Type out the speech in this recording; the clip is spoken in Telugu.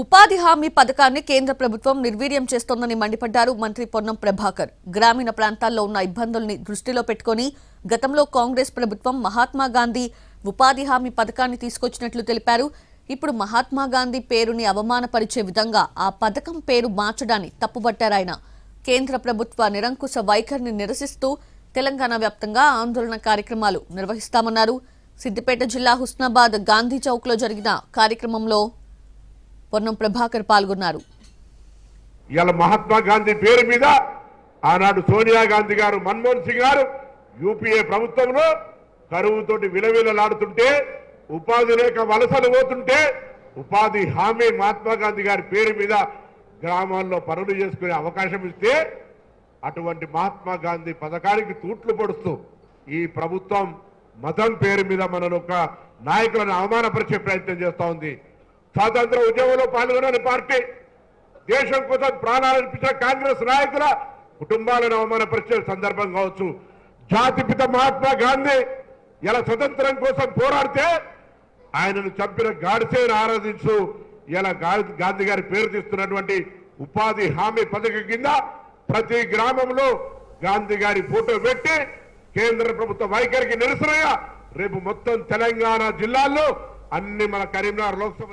ఉపాధి హామీ పథకాన్ని కేంద్ర ప్రభుత్వం నిర్వీర్యం చేస్తోందని మండిపడ్డారు మంత్రి పొన్నం ప్రభాకర్. గ్రామీణ ప్రాంతాల్లో ఉన్న ఇబ్బందుల్ని దృష్టిలో పెట్టుకుని గతంలో కాంగ్రెస్ ప్రభుత్వం మహాత్మా గాంధీ ఉపాధి హామీ పథకాన్ని తీసుకొచ్చినట్లు తెలిపారు. ఇప్పుడు మహాత్మా గాంధీ పేరుని అవమానపరిచే విధంగా ఆ పథకం పేరు మార్చడాన్ని తప్పుబట్టారాయన. కేంద్ర ప్రభుత్వ నిరంకుశ వైఖరిని నిరసిస్తూ తెలంగాణ వ్యాప్తంగా ఆందోళన కార్యక్రమాలు నిర్వహిస్తామన్నారు. సిద్దిపేట జిల్లా హుస్నాబాద్ గాంధీ చౌక్ లో జరిగిన కార్యక్రమంలో పొన్నం ప్రభాకర్ పాల్గొన్నారు. ఇవాళ మహాత్మా గాంధీ పేరు మీద ఆనాడు సోనియా గాంధీ గారు, మన్మోహన్ సింగ్ గారు యూపీఏ ప్రభుత్వంలో కరువుతోటి విలవిలలాడుతుంటే, ఉపాధి లేక వలసలు పోతుంటే ఉపాధి హామీ మహాత్మా గాంధీ గారి పేరు మీద గ్రామాల్లో పనులు చేసుకునే అవకాశం ఇస్తే అటువంటి మహాత్మా గాంధీ పథకానికి తూట్లు పొడుస్తూ ఈ ప్రభుత్వం మతం పేరు మీద మనను ఒక నాయకులను అవమానపరిచే ప్రయత్నం చేస్తూ ఉంది. స్వాతంత్ర ఉద్యమంలో పాల్గొనని పార్టీ, దేశం కోసం ప్రాణాలు అర్పించిన కాంగ్రెస్ నాయకుల కుటుంబాలను అవమానపరిచే సందర్భం కావచ్చు. జాతిపిత మహాత్మా గాంధీ ఇలా స్వతంత్రం కోసం పోరాడితే ఆయనను చంపిన గాడ్సేను ఆరాధించు ఇలా గాంధీ గారి పేరు తీస్తున్నటువంటి ఉపాధి హామీ పథకం కింద ప్రతి గ్రామంలో గాంధీ గారి ఫోటో పెట్టి కేంద్ర ప్రభుత్వ వైఖరికి నిరసనగా రేపు మొత్తం తెలంగాణ జిల్లాల్లో అన్ని మన కరీంనగర్ లోక్సభ